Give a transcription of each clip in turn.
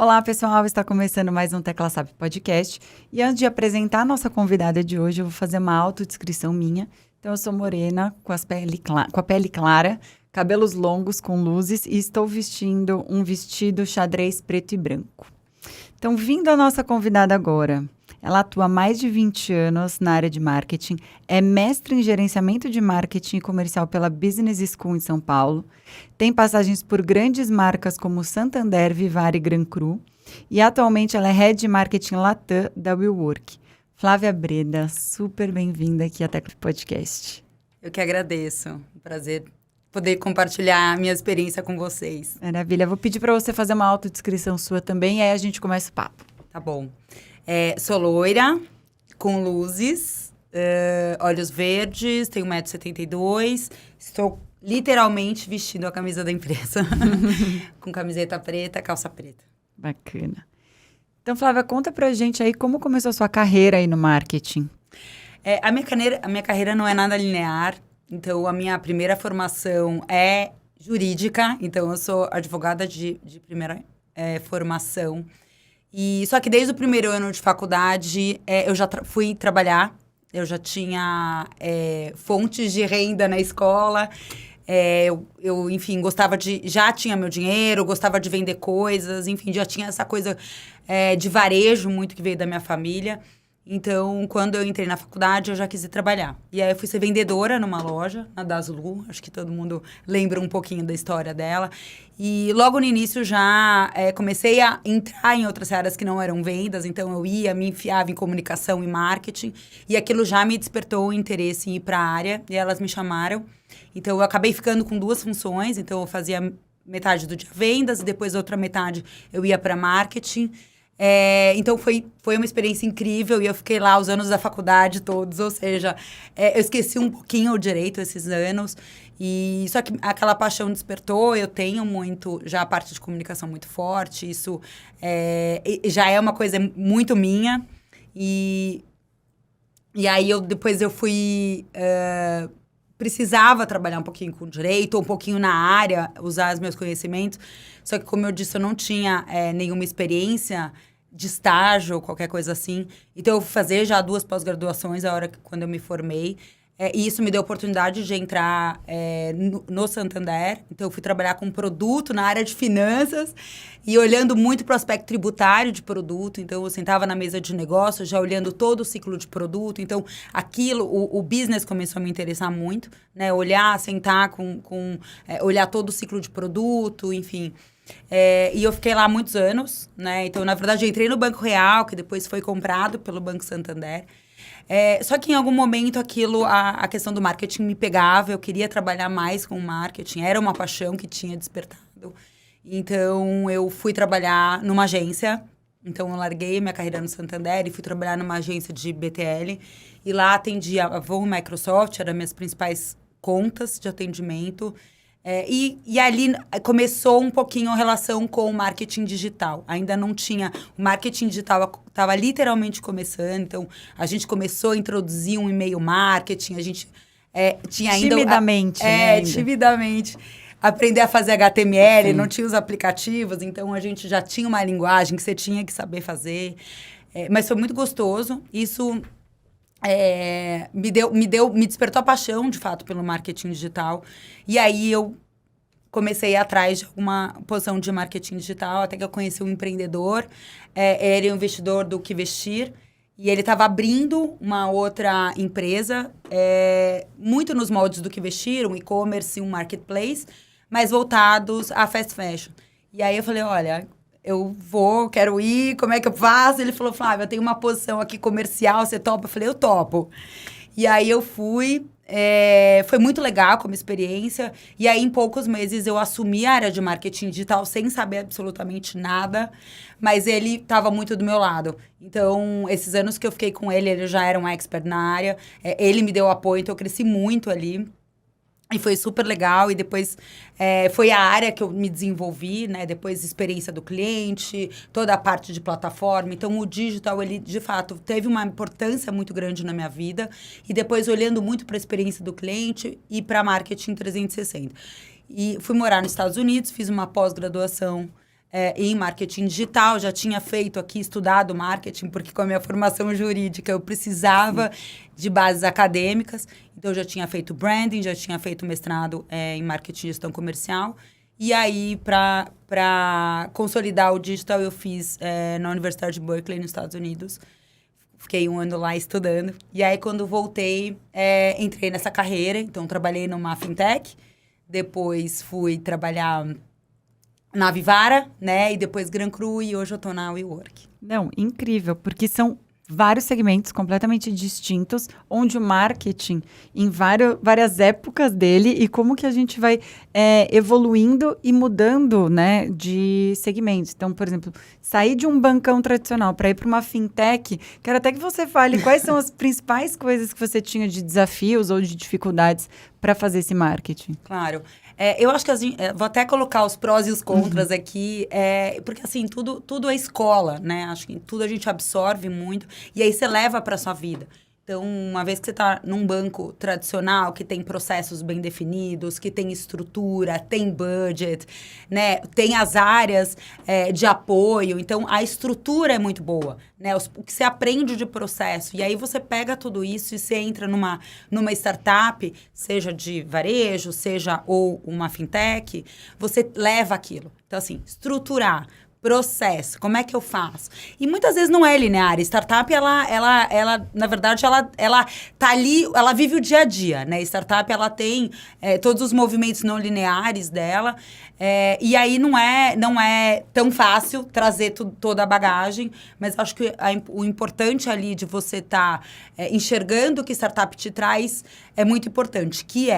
Olá, pessoal! Está começando mais um Tecla SAP Podcast. E antes de apresentar a nossa convidada de hoje, eu vou fazer uma autodescrição minha. Então, eu sou morena, com a pele clara, cabelos longos com luzes e estou vestindo um vestido xadrez preto e branco. Então, vindo a nossa convidada agora, ela atua há mais de 20 anos na área de marketing, é mestre em gerenciamento de marketing e comercial pela Business School em São Paulo, tem passagens por grandes marcas como Santander, Vivara e Gran Cru, e atualmente ela é Head de Marketing Latam da WeWork. Flávia Breda, super bem-vinda aqui à Tecla Podcast. Eu que agradeço, um prazer poder compartilhar a minha experiência com vocês. Maravilha, vou pedir para você fazer uma autodescrição sua também, e aí a gente começa o papo. Tá bom. Sou loira, com luzes, olhos verdes, tenho 1,72 m, estou literalmente vestindo a camisa da empresa, com camiseta preta, calça preta. Bacana. Então, Flávia, conta pra gente aí como começou a sua carreira aí no marketing. A minha carreira não é nada linear, então a minha primeira formação é jurídica, então eu sou advogada de primeira formação. Só que desde o primeiro ano de faculdade, eu já fui trabalhar, eu já tinha fontes de renda na escola, enfim, já tinha meu dinheiro, gostava de vender coisas, enfim, já tinha essa coisa de varejo muito que veio da minha família. Então, quando eu entrei na faculdade, eu já quis ir trabalhar. E aí, eu fui ser vendedora numa loja, na Daslu. Acho que todo mundo lembra um pouquinho da história dela. E logo no início, já comecei a entrar em outras áreas que não eram vendas. Então, me enfiava em comunicação e marketing. E aquilo já me despertou o interesse em ir para a área. E elas me chamaram. Então, eu acabei ficando com 2 funções. Então, eu fazia metade do dia vendas. E depois, outra metade, eu ia para marketing. Então, foi uma experiência incrível e eu fiquei lá os anos da faculdade todos, ou seja, eu esqueci um pouquinho o direito esses anos, só que aquela paixão despertou, eu tenho já a parte de comunicação muito forte, isso já é uma coisa muito minha, e aí depois eu fui... precisava trabalhar um pouquinho com direito, um pouquinho na área, usar os meus conhecimentos. Só que, como eu disse, eu não tinha nenhuma experiência de estágio ou qualquer coisa assim. Então, eu fui fazer já 2 pós-graduações quando eu me formei. E isso me deu a oportunidade de entrar no Santander. Então, eu fui trabalhar com produto na área de finanças e olhando muito para o aspecto tributário de produto. Então, eu sentava na mesa de negócio já olhando todo o ciclo de produto. Então, o business começou a me interessar muito, né? Sentar olhar todo o ciclo de produto, enfim. E eu fiquei lá há muitos anos, né? Então, na verdade, eu entrei no Banco Real, que depois foi comprado pelo Banco Santander. Só que em algum momento a questão do marketing me pegava, eu queria trabalhar mais com o marketing, era uma paixão que tinha despertado. Então, eu fui trabalhar numa agência, então eu larguei minha carreira no Santander e fui trabalhar numa agência de BTL. E lá atendia a Avon e Microsoft, eram minhas principais contas de atendimento. E ali começou um pouquinho a relação com o marketing digital. Ainda não tinha... O marketing digital estava literalmente começando. Então, a gente começou a introduzir um e-mail marketing. A gente tinha ainda... Timidamente, né? Timidamente. Aprender a fazer HTML, não tinha os aplicativos. Então, a gente já tinha uma linguagem que você tinha que saber. Mas foi muito gostoso. Isso... me despertou a paixão, de fato, pelo marketing digital. E aí, eu comecei a ir atrás de alguma posição de marketing digital, até que eu conheci um empreendedor. Ele é um investidor do Que Vestir. E ele estava abrindo uma outra empresa, muito nos moldes do Que Vestir, um e-commerce, um marketplace, mas voltados a fast fashion. E aí, eu falei, olha... quero ir, como é que eu faço? Ele falou, Flávia, eu tenho uma posição aqui comercial, você topa? Eu falei, eu topo. E aí eu fui, foi muito legal como experiência. E aí, em poucos meses, eu assumi a área de marketing digital sem saber absolutamente nada. Mas ele estava muito do meu lado. Então, esses anos que eu fiquei com ele já era um expert na área. Ele me deu apoio, então eu cresci muito ali. E foi super legal, e depois foi a área que eu me desenvolvi, né? Depois, experiência do cliente, toda a parte de plataforma. Então, o digital, ele, de fato, teve uma importância muito grande na minha vida. E depois, olhando muito para a experiência do cliente e para marketing 360. E fui morar nos Estados Unidos, fiz uma pós-graduação em marketing digital, já tinha feito aqui, estudado marketing, porque com a minha formação jurídica eu precisava de bases acadêmicas. Então, eu já tinha feito branding, já tinha feito mestrado em marketing e gestão comercial. E aí, para consolidar o digital, eu fiz na Universidade de Berkeley, nos Estados Unidos. Fiquei um ano lá estudando. E aí, quando voltei, entrei nessa carreira. Então, trabalhei numa fintech. Depois, fui trabalhar na Vivara, né? E depois Gran Cru. E hoje eu tô na WeWork. Não, incrível, porque são vários segmentos completamente distintos, onde o marketing, em várias épocas dele, e como que a gente vai evoluindo e mudando, né, de segmentos. Então, por exemplo, sair de um bancão tradicional para ir para uma fintech, quero até que você fale quais são as principais coisas que você tinha de desafios ou de dificuldades para fazer esse marketing. Claro. Eu acho que vou até colocar os prós e os contras aqui, porque assim, tudo é escola, né? Acho que tudo a gente absorve muito e aí você leva para sua vida. Então, uma vez que você está num banco tradicional, que tem processos bem definidos, que tem estrutura, tem budget, né? Tem as áreas de apoio. Então, a estrutura é muito boa, né? O que você aprende de processo. E aí, você pega tudo isso e você entra numa startup, seja de varejo, seja ou uma fintech, você leva aquilo. Então, assim, estruturar, processo, como é que eu faço? E muitas vezes não é linear. Startup, ela na verdade, ela tá ali, ela vive o dia a dia, né? Startup, ela tem todos os movimentos não lineares dela, e aí não é tão fácil trazer toda a bagagem, mas acho que o importante ali de você estar enxergando o que startup te traz é muito importante, que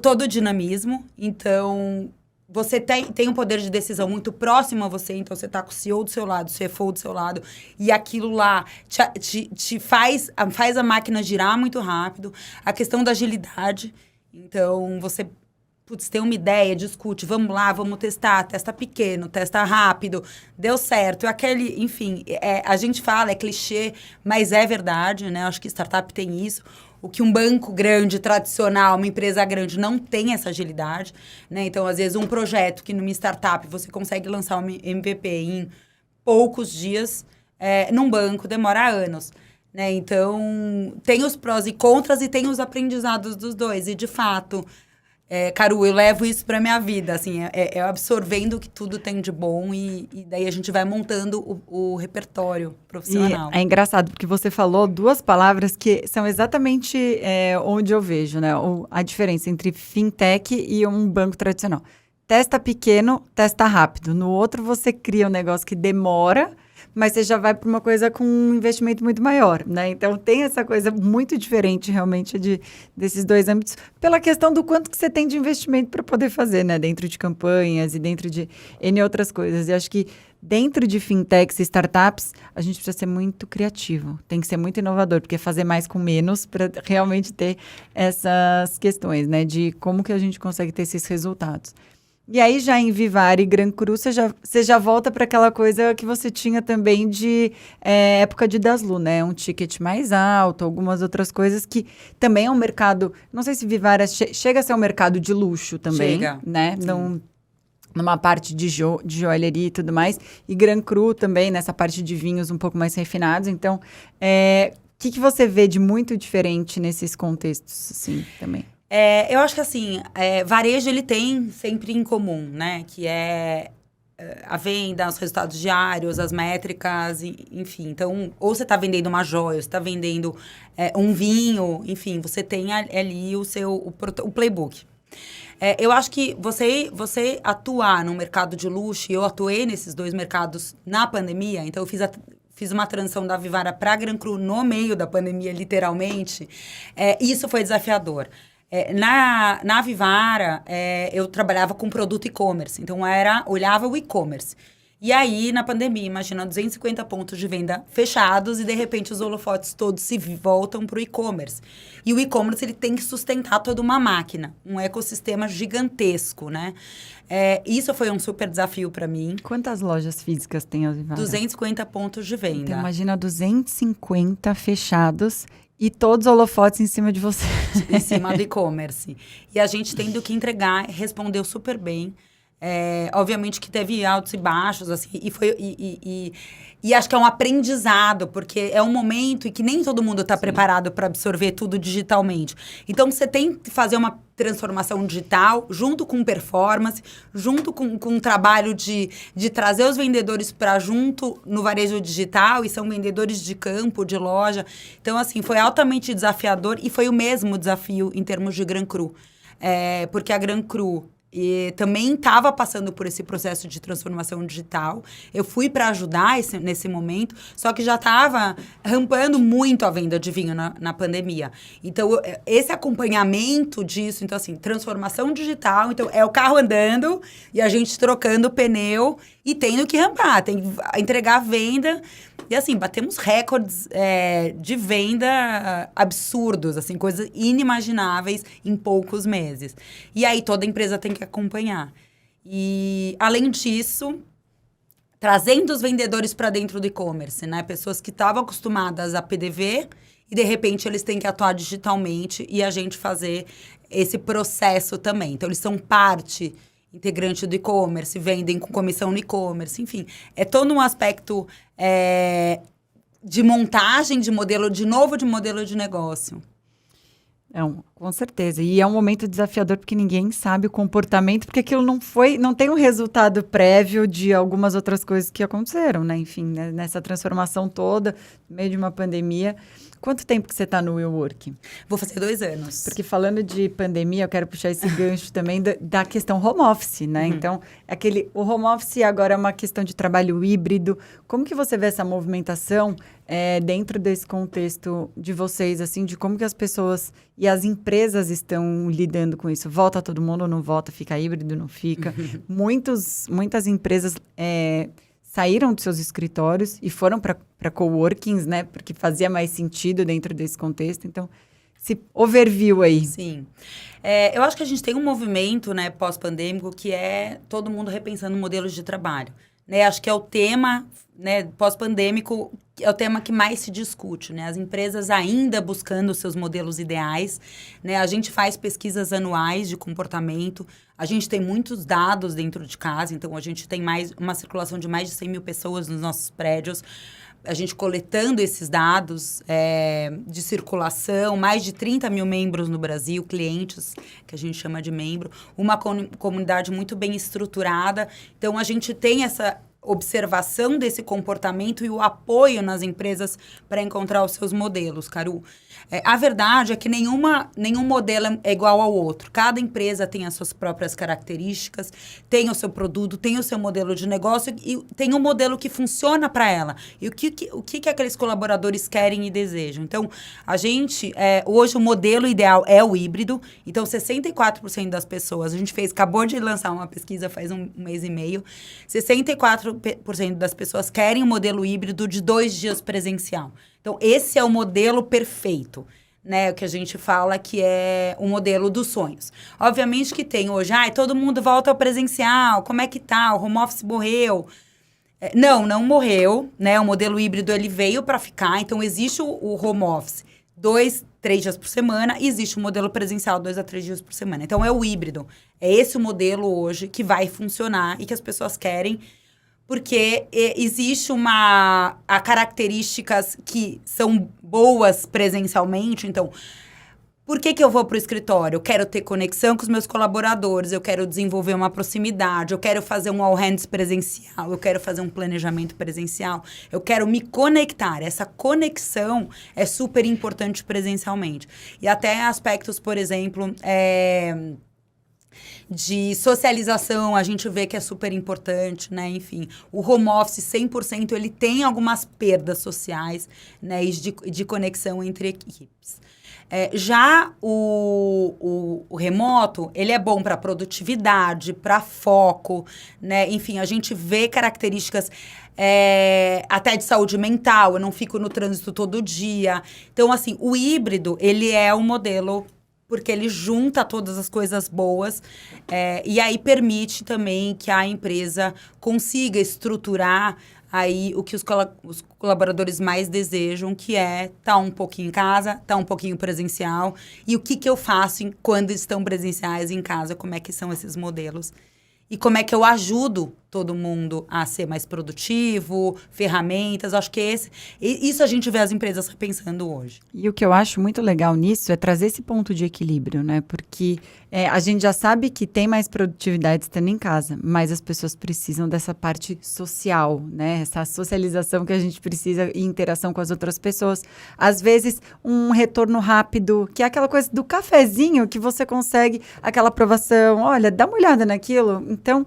todo o dinamismo. Então, você tem um poder de decisão muito próximo a você, então você está com o CEO do seu lado, o CFO do seu lado, e aquilo lá te faz a máquina girar muito rápido. A questão da agilidade, então você tem uma ideia, discute, vamos lá, vamos testar, testa pequeno, testa rápido, deu certo. Enfim, a gente fala, é clichê, mas é verdade, né? Acho que startup tem isso. O que um banco grande, tradicional, uma empresa grande não tem essa agilidade, né? Então, às vezes, um projeto que numa startup você consegue lançar um MVP em poucos dias, num banco demora anos, né? Então, tem os prós e contras e tem os aprendizados dos dois. E, de fato, Caru, eu levo isso para minha vida, assim, absorvendo o que tudo tem de bom e daí a gente vai montando o repertório profissional. E é engraçado, porque você falou duas palavras que são exatamente onde eu vejo, né? A diferença entre fintech e um banco tradicional. Testa pequeno, testa rápido. No outro, você cria um negócio que demora, mas você já vai para uma coisa com um investimento muito maior, né? Então, tem essa coisa muito diferente, realmente, desses dois âmbitos, pela questão do quanto que você tem de investimento para poder fazer, né? Dentro de campanhas e dentro de N outras coisas. E acho que dentro de fintechs e startups, a gente precisa ser muito criativo. Tem que ser muito inovador, porque é fazer mais com menos para realmente ter essas questões, né? De como que a gente consegue ter esses resultados. E aí, já em Vivara e Gran Cru, você já volta para aquela coisa que você tinha também de época de Daslu, né? Um ticket mais alto, algumas outras coisas que também é um mercado... Não sei se Vivara chega a ser um mercado de luxo também, chega, né? Numa parte de joalheria e tudo mais. E Gran Cru também, nessa parte de vinhos um pouco mais refinados. Então, o que você vê de muito diferente nesses contextos, assim, também? Eu acho que, assim, varejo, ele tem sempre em comum, né? Que é a venda, os resultados diários, as métricas, enfim. Então, ou você está vendendo uma joia, ou você está vendendo um vinho, enfim, você tem ali o playbook. Eu acho que você atuar no mercado de luxo, e eu atuei nesses dois mercados na pandemia, então eu fiz uma transição da Vivara para a Gran Cru no meio da pandemia, literalmente. Isso foi desafiador. Na Vivara, eu trabalhava com produto e-commerce. Então, olhava o e-commerce. E aí, na pandemia, imagina 250 pontos de venda fechados e, de repente, os holofotes todos se voltam para o e-commerce. E o e-commerce, ele tem que sustentar toda uma máquina, um ecossistema gigantesco, né? Isso foi um super desafio para mim. Quantas lojas físicas tem a Vivara? 250 pontos de venda. Então, imagina 250 fechados e todos os holofotes em cima de você. Em cima do e-commerce. E a gente tendo que entregar, respondeu super bem. Obviamente que teve altos e baixos, assim, e acho que é um aprendizado, porque é um momento em que nem todo mundo está preparado para absorver tudo digitalmente. Então, você tem que fazer uma transformação digital, junto com performance, junto com um trabalho de trazer os vendedores para junto no varejo digital, e são vendedores de campo, de loja. Então, assim, foi altamente desafiador e foi o mesmo desafio em termos de Gran Cru. Porque a Gran Cru também estava passando por esse processo de transformação digital. Eu fui para ajudar nesse momento, só que já estava rampando muito a venda de vinho na pandemia. Então, esse acompanhamento disso, então assim, transformação digital, então é o carro andando e a gente trocando o pneu e tendo que rampar, tem que entregar a venda. E assim, batemos recordes de venda absurdos, assim, coisas inimagináveis em poucos meses. E aí toda empresa tem que acompanhar. E, além disso, trazendo os vendedores para dentro do e-commerce, né? Pessoas que estavam acostumadas a PDV e, de repente, eles têm que atuar digitalmente e a gente fazer esse processo também. Então, eles são parte integrante do e-commerce, vendem com comissão no e-commerce, enfim. É todo um aspecto de montagem de modelo de negócio. Com certeza. E é um momento desafiador porque ninguém sabe o comportamento, porque aquilo não tem um resultado prévio de algumas outras coisas que aconteceram, né? Enfim, né? Nessa transformação toda, no meio de uma pandemia. Quanto tempo que você está no WeWork? Vou fazer 2 anos. Porque falando de pandemia, eu quero puxar esse gancho também da questão home office, né? Uhum. Então, o home office agora é uma questão de trabalho híbrido. Como que você vê essa movimentação dentro desse contexto de vocês, assim, de como que as pessoas e as empresas estão lidando com isso? Volta todo mundo ou não volta? Fica híbrido, não fica? Muitas empresas saíram dos seus escritórios e foram para coworkings, né? Porque fazia mais sentido dentro desse contexto. Então, esse overview aí. Sim. Eu acho que a gente tem um movimento, né, pós-pandêmico, que é todo mundo repensando modelos de trabalho. Né? Acho que é o tema, né, pós-pandêmico, é o tema que mais se discute, né? As empresas ainda buscando os seus modelos ideais, né? A gente faz pesquisas anuais de comportamento, a gente tem muitos dados dentro de casa, então a gente tem uma circulação de mais de 100 mil pessoas nos nossos prédios, a gente coletando esses dados de circulação, mais de 30 mil membros no Brasil, clientes, que a gente chama de membro, uma comunidade muito bem estruturada, então a gente tem essa observação desse comportamento e o apoio nas empresas para encontrar os seus modelos, Caru. A verdade é que nenhum modelo é igual ao outro. Cada empresa tem as suas próprias características, tem o seu produto, tem o seu modelo de negócio e tem um modelo que funciona para ela. E o que aqueles colaboradores querem e desejam. Então, a gente, hoje o modelo ideal é o híbrido. Então, 64% das pessoas, acabou de lançar uma pesquisa faz um mês e meio, 64% das pessoas querem um modelo híbrido de 2 dias presencial. Então, esse é o modelo perfeito, né? O que a gente fala que é o modelo dos sonhos. Obviamente que tem hoje, todo mundo volta ao presencial, como é que tá? O home office morreu. Não morreu, né? O modelo híbrido, ele veio para ficar, então existe o home office 2, 3 dias por semana e existe o modelo presencial 2 a 3 dias por semana. Então, é o híbrido. É esse o modelo hoje que vai funcionar e que as pessoas querem, porque existe características que são boas presencialmente. Então, por que eu vou para o escritório? Eu quero ter conexão com os meus colaboradores, eu quero desenvolver uma proximidade, eu quero fazer um all hands presencial, eu quero fazer um planejamento presencial, eu quero me conectar. Essa conexão é super importante presencialmente. E até aspectos, por exemplo, de socialização, a gente vê que é super importante, né? Enfim, o home office 100%, ele tem algumas perdas sociais, né? E de conexão entre equipes. Já o remoto, ele é bom para produtividade, para foco, né? Enfim, a gente vê características até de saúde mental, eu não fico no trânsito todo dia. Então, assim, o híbrido, ele é um modelo porque ele junta todas as coisas boas e aí permite também que a empresa consiga estruturar aí o que os colaboradores mais desejam, que é estar um pouquinho em casa, estar um pouquinho presencial. E o que eu faço quando estão presenciais em casa, como é que são esses modelos. e como é que eu ajudo todo mundo a ser mais produtivo, ferramentas. Acho que isso a gente vê as empresas repensando hoje. E o que eu acho muito legal nisso é trazer esse ponto de equilíbrio, né? Porque a gente já sabe que tem mais produtividade estando em casa, mas as pessoas precisam dessa parte social, né? Essa socialização que a gente precisa e interação com as outras pessoas. Às vezes, um retorno rápido, que é aquela coisa do cafezinho que você consegue, aquela aprovação, olha, dá uma olhada naquilo. Então,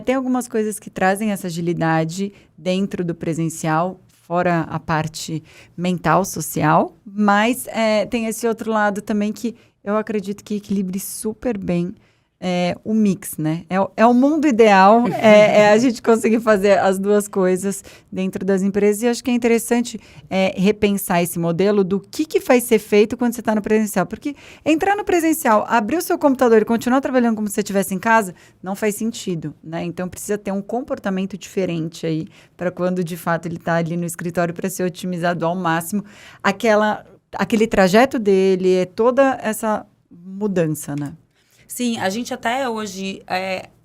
tem algumas coisas que trazem essa agilidade dentro do presencial, fora a parte mental, social, mas tem esse outro lado também que eu acredito que equilibre super bem o mix, né? É o mundo ideal, a gente conseguir fazer as duas coisas dentro das empresas. E acho que é interessante repensar esse modelo do que vai ser feito quando você está no presencial. Porque entrar no presencial, abrir o seu computador e continuar trabalhando como se você estivesse em casa, não faz sentido, né? Então, precisa ter um comportamento diferente aí para quando, de fato, ele está ali no escritório para ser otimizado ao máximo. Aquele trajeto dele, toda essa mudança, né? Sim, a gente até hoje,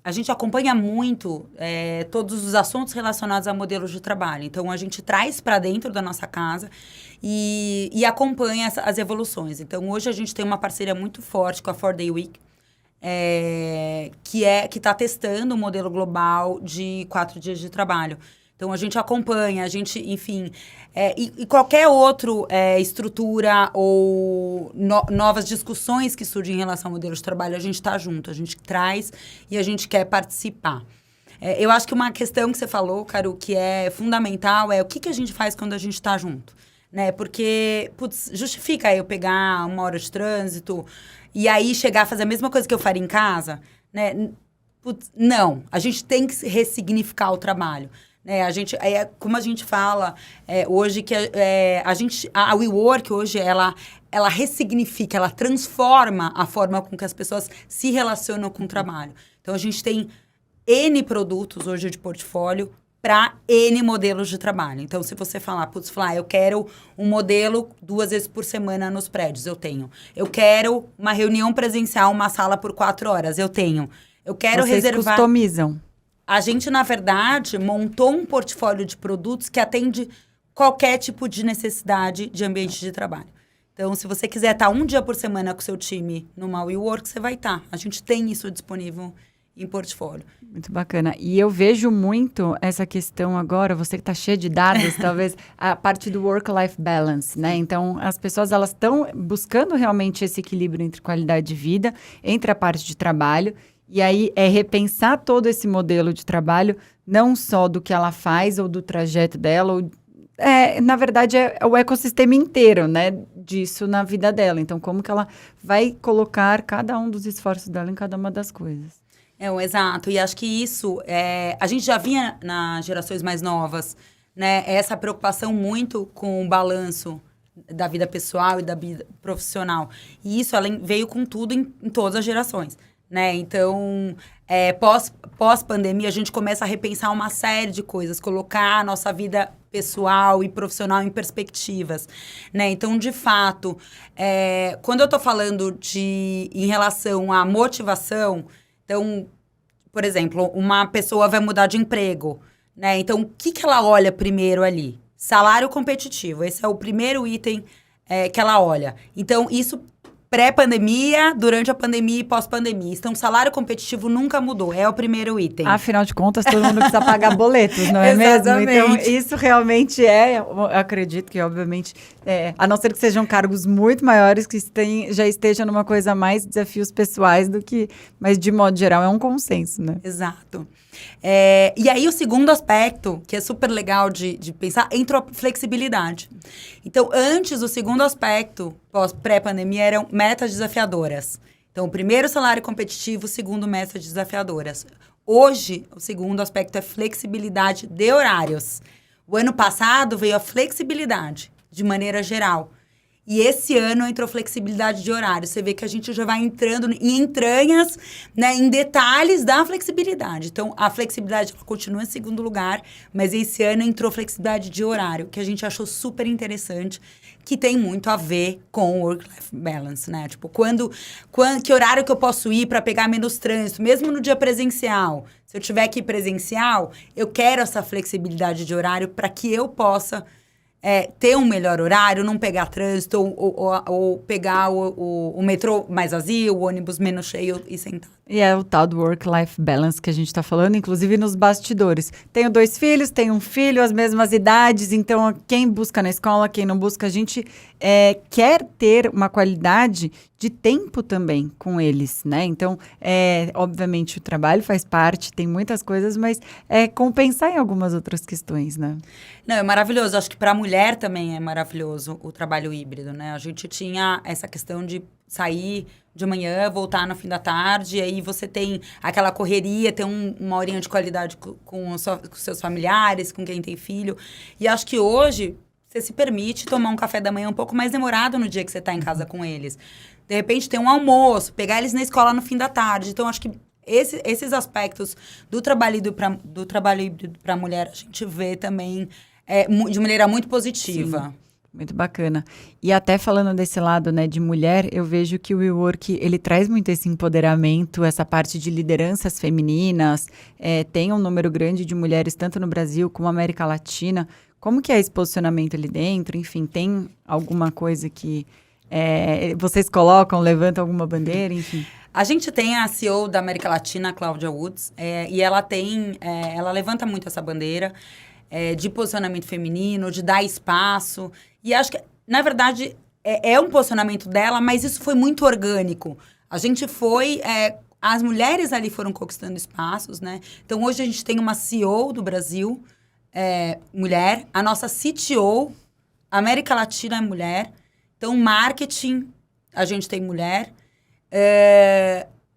a gente acompanha muito todos os assuntos relacionados a modelos de trabalho. Então, a gente traz para dentro da nossa casa e acompanha as evoluções. Então, hoje a gente tem uma parceria muito forte com a 4-Day Week, que está testando um modelo global de 4 dias de trabalho. Então, a gente acompanha, enfim... e qualquer outra estrutura ou novas discussões que surgem em relação ao modelo de trabalho, a gente está junto, a gente traz e a gente quer participar. Eu acho que uma questão que você falou, Caru, que é fundamental, é o que a gente faz quando a gente está junto. Né? Porque, justifica eu pegar 1 hora de trânsito e aí chegar a fazer a mesma coisa que eu faria em casa? Né? Não, a gente tem que ressignificar o trabalho. Como a gente fala hoje, que a WeWork hoje, ela ressignifica, ela transforma a forma com que as pessoas se relacionam com o trabalho. Então, a gente tem N produtos hoje de portfólio para N modelos de trabalho. Então, se você falar, eu quero um modelo 2 vezes por semana nos prédios, eu tenho. Eu quero uma reunião presencial, uma sala por 4 horas, eu tenho. Eu quero reservar... Vocês customizam. A gente, na verdade, montou um portfólio de produtos que atende qualquer tipo de necessidade de ambiente de trabalho. Então, se você quiser estar 1 dia por semana com o seu time numa WeWork, você vai estar. A gente tem isso disponível em portfólio. Muito bacana. E eu vejo muito essa questão agora, você que está cheio de dados, talvez, a parte do work-life balance, né? Então, as pessoas, elas estão buscando realmente esse equilíbrio entre qualidade de vida, entre a parte de trabalho. E aí, repensar todo esse modelo de trabalho, não só do que ela faz ou do trajeto dela, na verdade, é o ecossistema inteiro, né, disso na vida dela. Então, como que ela vai colocar cada um dos esforços dela em cada uma das coisas. Exato. E acho que isso, a gente já vinha nas gerações mais novas, né, essa preocupação muito com o balanço da vida pessoal e da vida profissional. E isso veio com tudo em todas as gerações. Né? Então, pós-pandemia, a gente começa a repensar uma série de coisas, colocar a nossa vida pessoal e profissional em perspectivas. Né? Então, de fato, quando eu estou falando em relação à motivação, então, por exemplo, uma pessoa vai mudar de emprego. Né? Então, o que ela olha primeiro ali? Salário competitivo. Esse é o primeiro item que ela olha. Então, isso... pré-pandemia, durante a pandemia e pós-pandemia. Então, o salário competitivo nunca mudou. É o primeiro item. Afinal de contas, todo mundo precisa pagar boletos, não é mesmo? Então, isso realmente eu acredito que, obviamente, a não ser que sejam cargos muito maiores, que já estejam numa coisa mais desafios pessoais do que... Mas, de modo geral, é um consenso, né? Exato. E aí, o segundo aspecto, que é super legal de pensar, entra a flexibilidade. Então, antes, o segundo aspecto, pré-pandemia, eram metas desafiadoras. Então, o primeiro, salário competitivo, o segundo, metas desafiadoras. Hoje, o segundo aspecto é flexibilidade de horários. O ano passado veio a flexibilidade, de maneira geral. E esse ano entrou flexibilidade de horário. Você vê que a gente já vai entrando em entranhas, né, em detalhes da flexibilidade. Então, a flexibilidade ela continua em segundo lugar, mas esse ano entrou flexibilidade de horário, que a gente achou super interessante, que tem muito a ver com o work-life balance, né? Tipo, que horário que eu posso ir para pegar menos trânsito, mesmo no dia presencial. Se eu tiver que ir presencial, eu quero essa flexibilidade de horário para que eu possa ter um melhor horário, não pegar trânsito ou pegar o metrô mais vazio, o ônibus menos cheio e sentar. E é o tal do work-life balance que a gente está falando, inclusive nos bastidores. Tenho 2 filhos, tenho um filho, as mesmas idades, então quem busca na escola, quem não busca, a gente quer ter uma qualidade de tempo também com eles, né? Então, obviamente, o trabalho faz parte, tem muitas coisas, mas compensar em algumas outras questões, né? Não, é maravilhoso. Acho que para a mulher também é maravilhoso o trabalho híbrido, né? A gente tinha essa questão de sair de manhã, voltar no fim da tarde, e aí você tem aquela correria, ter uma horinha de qualidade com os seus familiares, com quem tem filho. E acho que hoje você se permite tomar um café da manhã um pouco mais demorado no dia que você está em casa com eles. De repente, ter um almoço, pegar eles na escola no fim da tarde. Então, acho que esses aspectos do trabalho híbrido para a mulher, a gente vê também de maneira muito positiva. Sim. Muito bacana. E até falando desse lado, né, de mulher, eu vejo que o WeWork, ele traz muito esse empoderamento, essa parte de lideranças femininas, tem um número grande de mulheres, tanto no Brasil como na América Latina. Como que é esse posicionamento ali dentro? Enfim, tem alguma coisa que vocês colocam, levantam alguma bandeira, enfim? A gente tem a CEO da América Latina, a Cláudia Woods, e ela levanta muito essa bandeira de posicionamento feminino, de dar espaço. E acho que, na verdade, é um posicionamento dela, mas isso foi muito orgânico. A gente as mulheres ali foram conquistando espaços, né? Então, hoje a gente tem uma CEO do Brasil, mulher. A nossa CTO, América Latina, é mulher. Então, marketing, a gente tem mulher.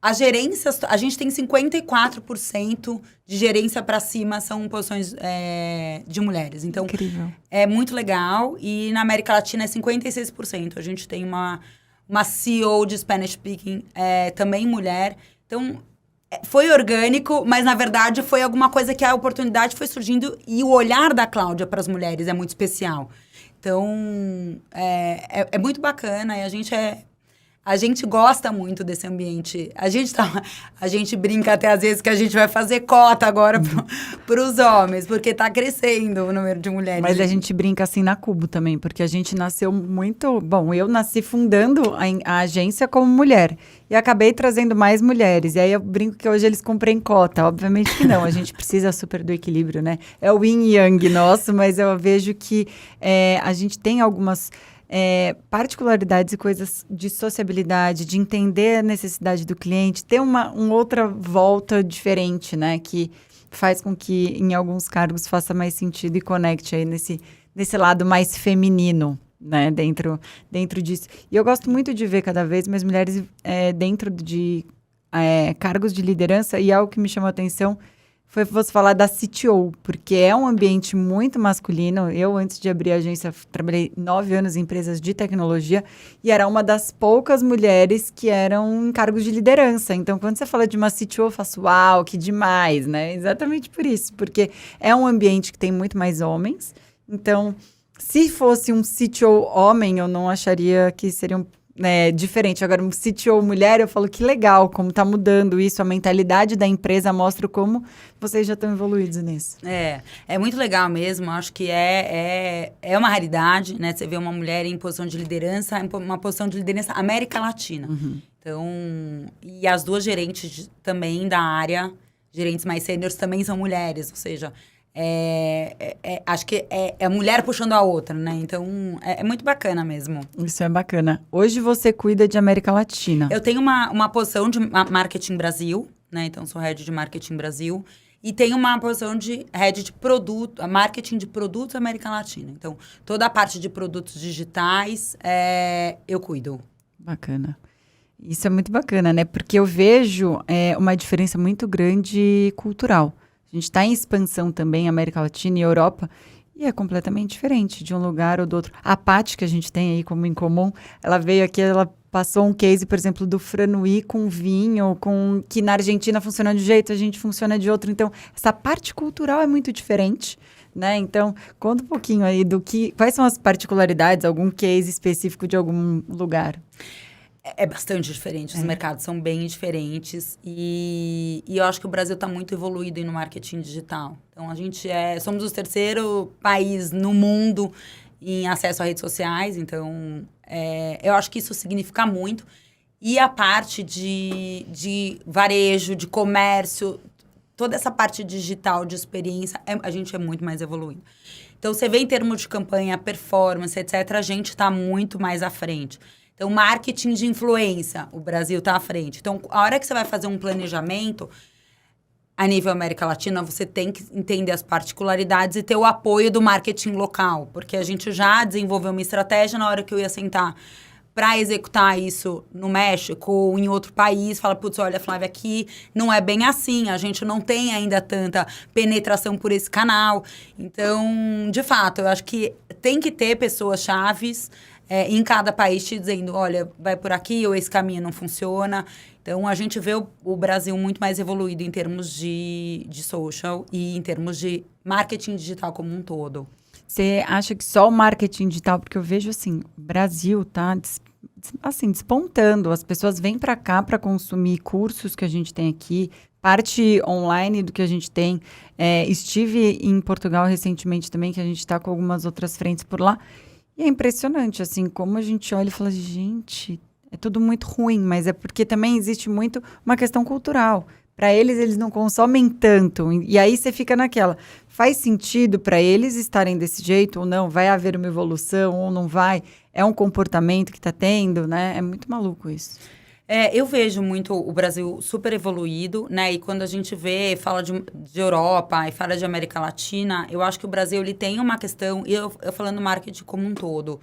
As gerências, a gente tem 54% de gerência para cima são posições de mulheres. Então, incrível. É muito legal. E na América Latina é 56%. A gente tem uma CEO de Spanish Speaking, também mulher. Então, foi orgânico, mas na verdade foi alguma coisa que a oportunidade foi surgindo e o olhar da Cláudia para as mulheres é muito especial. Então, é muito bacana e a gente gosta muito desse ambiente. A gente brinca até às vezes que a gente vai fazer cota agora para os homens, porque está crescendo o número de mulheres. Mas a gente brinca assim na Cubo também, porque a gente nasceu muito... Bom, eu nasci fundando a agência como mulher e acabei trazendo mais mulheres. E aí eu brinco que hoje eles cumprem cota. Obviamente que não, a gente precisa super do equilíbrio, né? É o yin yang nosso, mas eu vejo que a gente tem algumas... particularidades e coisas de sociabilidade, de entender a necessidade do cliente, ter uma outra volta diferente, né? Que faz com que em alguns cargos faça mais sentido e conecte aí nesse lado mais feminino, né? Dentro disso. E eu gosto muito de ver cada vez mais mulheres dentro de cargos de liderança, e algo que me chamou a atenção foi você falar da CTO, porque é um ambiente muito masculino. Eu, antes de abrir a agência, trabalhei 9 anos em empresas de tecnologia e era uma das poucas mulheres que eram em cargos de liderança. Então, quando você fala de uma CTO, eu faço, uau, que demais, né? Exatamente por isso, porque é um ambiente que tem muito mais homens. Então, se fosse um CTO homem, eu não acharia que seriam... diferente. Agora, um CTO mulher, eu falo que legal, como tá mudando isso, a mentalidade da empresa mostra como vocês já estão evoluídos nisso. É muito legal mesmo, acho que é uma raridade, né? Você vê uma mulher em posição de liderança, uma posição de liderança América Latina. Uhum. Então, e as duas gerentes também da área, gerentes mais sêniores, também são mulheres, ou seja... acho que é a mulher puxando a outra, né? Então, é muito bacana mesmo. Isso é bacana. Hoje você cuida de América Latina. Eu tenho uma posição de marketing Brasil, né? Então, sou head de marketing Brasil. E tenho uma posição de head de produto, marketing de produtos América Latina. Então, toda a parte de produtos digitais, eu cuido. Bacana. Isso é muito bacana, né? Porque eu vejo uma diferença muito grande cultural. A gente está em expansão também, América Latina e Europa, E é completamente diferente de um lugar ou do outro. A Paty, que a gente tem aí como em comum, ela veio aqui, ela passou um case, por exemplo, do Franui com vinho, que na Argentina funciona de um jeito, a gente funciona de outro. Então, essa parte cultural é muito diferente, né? Então, conta um pouquinho aí quais são as particularidades, algum case específico de algum lugar. É bastante diferente, os mercados são bem diferentes e eu acho que o Brasil está muito evoluído no marketing digital. Então, somos o terceiro país no mundo em acesso a redes sociais, então eu acho que isso significa muito. E a parte de varejo, de comércio, toda essa parte digital de experiência, a gente é muito mais evoluído. Então, você vê em termos de campanha, performance, etc., a gente está muito mais à frente. Então, marketing de influência, o Brasil está à frente. Então, a hora que você vai fazer um planejamento, a nível América Latina, você tem que entender as particularidades e ter o apoio do marketing local. Porque a gente já desenvolveu uma estratégia na hora que eu ia sentar para executar isso no México ou em outro país. Fala, putz, olha, Flávia, aqui não é bem assim. A gente não tem ainda tanta penetração por esse canal. Então, de fato, eu acho que tem que ter pessoas chaves em cada país te dizendo, olha, vai por aqui ou esse caminho não funciona. Então, a gente vê o Brasil muito mais evoluído em termos de social e em termos de marketing digital como um todo. Você acha que só o marketing digital, porque eu vejo assim, o Brasil tá assim, despontando. As pessoas vêm para cá para consumir cursos que a gente tem aqui, parte online do que a gente tem. Estive em Portugal recentemente também, que a gente está com algumas outras frentes por lá. E é impressionante, assim, como a gente olha e fala, gente, é tudo muito ruim, mas é porque também existe muito uma questão cultural. Para eles não consomem tanto. E aí você fica naquela, faz sentido para eles estarem desse jeito ou não? Vai haver uma evolução ou não vai? É um comportamento que está tendo, né? É muito maluco isso. Eu vejo muito o Brasil super evoluído, né? E quando a gente fala de Europa e fala de América Latina, eu acho que o Brasil ele tem uma questão, e eu falando marketing como um todo,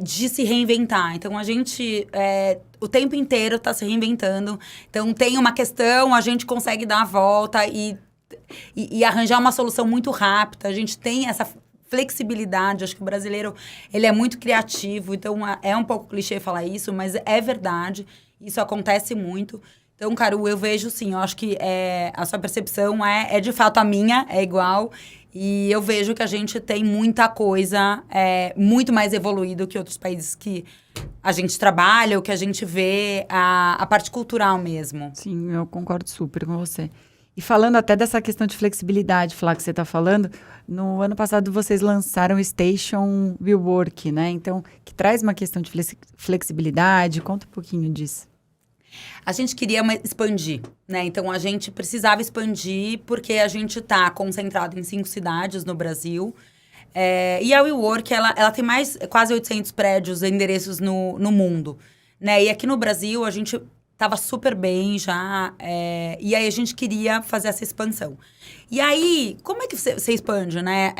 de se reinventar. Então, a gente o tempo inteiro está se reinventando. Então, tem uma questão, a gente consegue dar a volta e arranjar uma solução muito rápida. A gente tem essa flexibilidade. Acho que o brasileiro ele é muito criativo. Então, é um pouco clichê falar isso, mas é verdade. Isso acontece muito. Então, Caru, eu vejo sim. Eu acho que a sua percepção é de fato a minha, é igual. E eu vejo que a gente tem muita coisa muito mais evoluído que outros países que a gente trabalha, ou que a gente vê a parte cultural mesmo. Sim, eu concordo super com você. E falando até dessa questão de flexibilidade, Flá, que você está falando, no ano passado vocês lançaram o Station Will Work, né? Então, que traz uma questão de flexibilidade. Conta um pouquinho disso. A gente queria expandir, né? Então, a gente precisava expandir porque a gente está concentrado em 5 cidades no Brasil. E a WeWork, ela tem quase 800 prédios, endereços no mundo, né? E aqui no Brasil, a gente estava super bem já, e aí a gente queria fazer essa expansão. E aí, como é que você expande, né?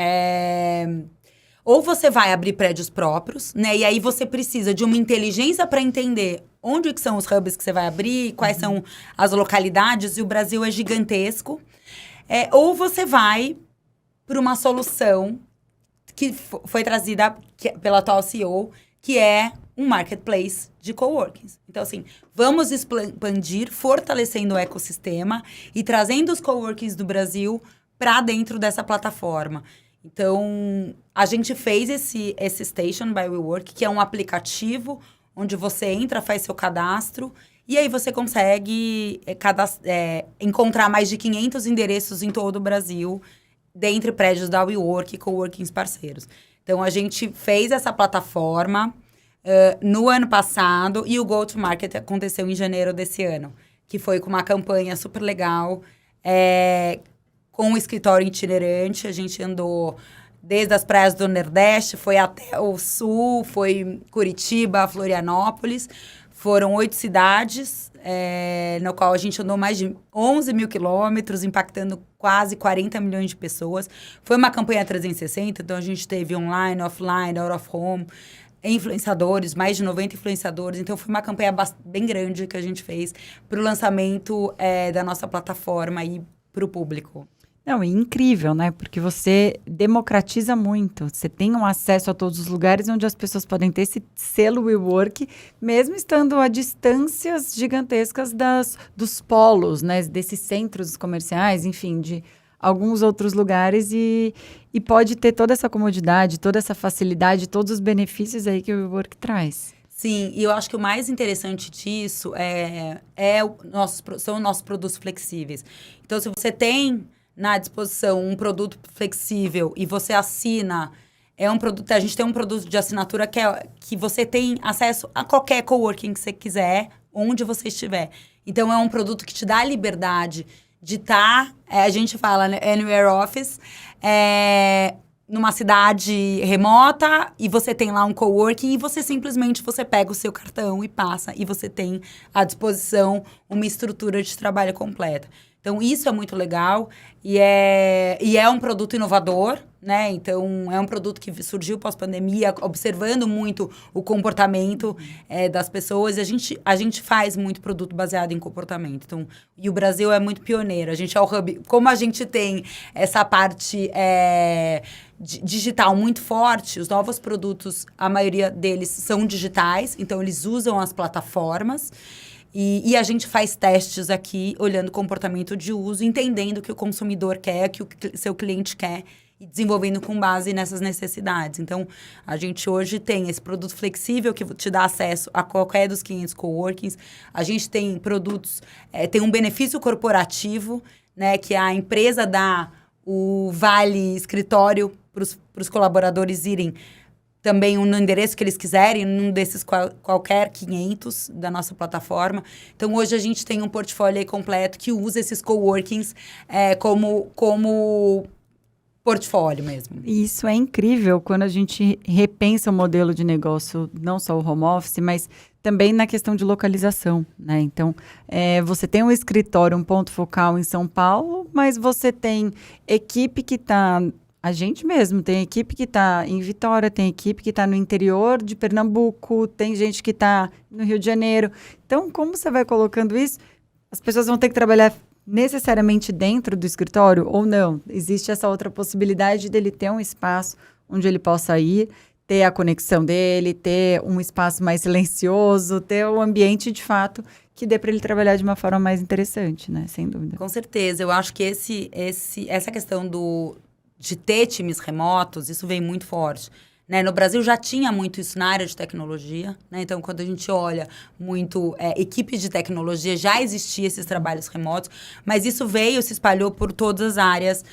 Ou você vai abrir prédios próprios, né? E aí você precisa de uma inteligência para entender onde que são os hubs que você vai abrir, quais são as localidades, e o Brasil é gigantesco. Ou você vai para uma solução que foi trazida pela atual CEO, que é um marketplace de coworkings. Então, assim, vamos expandir, fortalecendo o ecossistema e trazendo os coworkings do Brasil para dentro dessa plataforma. Então, a gente fez esse Station by WeWork, que é um aplicativo onde você entra, faz seu cadastro, e aí você consegue encontrar mais de 500 endereços em todo o Brasil, dentre prédios da WeWork e coworkings parceiros. Então, a gente fez essa plataforma no ano passado, e o Go to Market aconteceu em janeiro desse ano, que foi com uma campanha super legal, com um escritório itinerante. A gente andou desde as praias do Nordeste, foi até o Sul, foi Curitiba, Florianópolis. Foram 8 cidades, no qual a gente andou mais de 11 mil quilômetros, impactando quase 40 milhões de pessoas. Foi uma campanha 360, então a gente teve online, offline, out of home, influenciadores, mais de 90 influenciadores. Então, foi uma campanha bem grande que a gente fez para o lançamento da nossa plataforma e para o público. Não, e incrível, né? Porque você democratiza muito. Você tem um acesso a todos os lugares onde as pessoas podem ter esse selo WeWork, mesmo estando a distâncias gigantescas dos polos, né? Desses centros comerciais, enfim, de alguns outros lugares. E pode ter toda essa comodidade, toda essa facilidade, todos os benefícios aí que o WeWork traz. Sim, e eu acho que o mais interessante disso são os nossos produtos flexíveis. Então, se você tem na disposição um produto flexível e você assina, a gente tem um produto de assinatura que você tem acesso a qualquer coworking que você quiser, onde você estiver. Então, é um produto que te dá a liberdade de estar, a gente fala, né, anywhere office, numa cidade remota, e você tem lá um coworking, e você pega o seu cartão e passa, e você tem à disposição uma estrutura de trabalho completa. Então, isso é muito legal e é um produto inovador, né? Então, é um produto que surgiu pós-pandemia, observando muito o comportamento das pessoas. E a gente faz muito produto baseado em comportamento. Então, e o Brasil é muito pioneiro. A gente é o hub. Como a gente tem essa parte digital muito forte, os novos produtos, a maioria deles são digitais. Então, eles usam as plataformas. E a gente faz testes aqui, olhando o comportamento de uso, entendendo o que o consumidor quer, o que o seu cliente quer, e desenvolvendo com base nessas necessidades. Então, a gente hoje tem esse produto flexível que te dá acesso a qualquer dos 500 coworkings. A gente tem produtos, tem um benefício corporativo, né, que a empresa dá o vale escritório para os colaboradores irem também no endereço que eles quiserem, num desses qualquer 500 da nossa plataforma. Então, hoje a gente tem um portfólio aí completo que usa esses coworkings como portfólio mesmo. Isso é incrível quando a gente repensa o modelo de negócio, não só o home office, mas também na questão de localização, né? Então, você tem um escritório, um ponto focal em São Paulo, mas você tem equipe que está... A gente mesmo, tem equipe que está em Vitória, tem equipe que está no interior de Pernambuco, tem gente que está no Rio de Janeiro. Então, como você vai colocando isso, as pessoas vão ter que trabalhar necessariamente dentro do escritório ou não? Existe essa outra possibilidade dele ter um espaço onde ele possa ir, ter a conexão dele, ter um espaço mais silencioso, ter um ambiente, de fato, que dê para ele trabalhar de uma forma mais interessante, né? Sem dúvida. Com certeza. Eu acho que essa questão de ter times remotos, isso vem muito forte. Né? No Brasil já tinha muito isso na área de tecnologia, né? Então, quando a gente olha muito equipes de tecnologia, já existiam esses trabalhos remotos, mas isso se espalhou por todas as áreas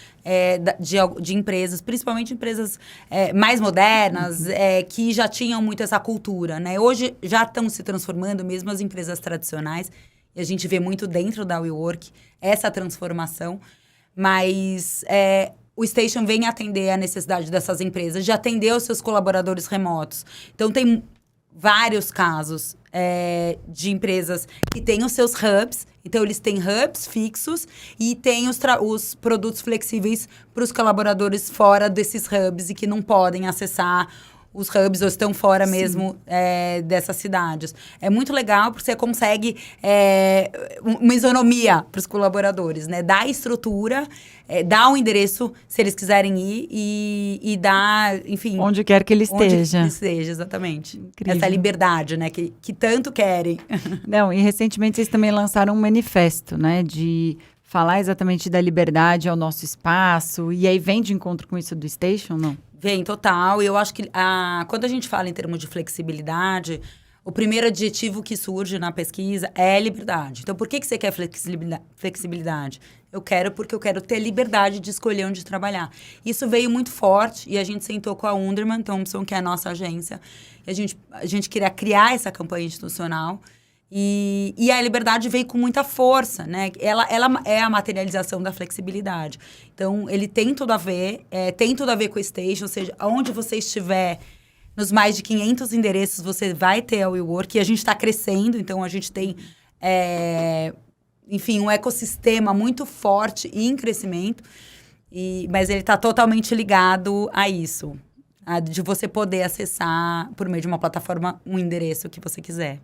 de empresas, principalmente empresas mais modernas, que já tinham muito essa cultura. Né? Hoje já estão se transformando mesmo as empresas tradicionais, e a gente vê muito dentro da WeWork essa transformação, mas... o Station vem atender a necessidade dessas empresas de atender os seus colaboradores remotos. Então, tem vários casos de empresas que têm os seus hubs. Então, eles têm hubs fixos e têm os produtos flexíveis para os colaboradores fora desses hubs e que não podem acessar os hubs ou estão fora mesmo dessas cidades. É muito legal porque você consegue uma isonomia para os colaboradores, né? Dá estrutura, dá o endereço se eles quiserem ir e dá, enfim... Onde quer que ele esteja. Onde ele esteja, exatamente. Incrível. Essa liberdade, né? Que tanto querem. Não, e recentemente vocês também lançaram um manifesto, né? De falar exatamente da liberdade ao nosso espaço. E aí vem de encontro com isso do Station, não? Vem, total. E eu acho que quando a gente fala em termos de flexibilidade, o primeiro adjetivo que surge na pesquisa é liberdade. Então, por que você quer flexibilidade? Eu quero porque eu quero ter liberdade de escolher onde trabalhar. Isso veio muito forte e a gente sentou com a Underman Thompson, que é a nossa agência, e a gente queria criar essa campanha institucional. E a liberdade veio com muita força, né? Ela é a materialização da flexibilidade. Então, ele tem tudo a ver com o Station, ou seja, onde você estiver, nos mais de 500 endereços, você vai ter a WeWork, e a gente está crescendo, então a gente tem, enfim, um ecossistema muito forte e em crescimento, mas ele está totalmente ligado a isso, de você poder acessar, por meio de uma plataforma, um endereço que você quiser.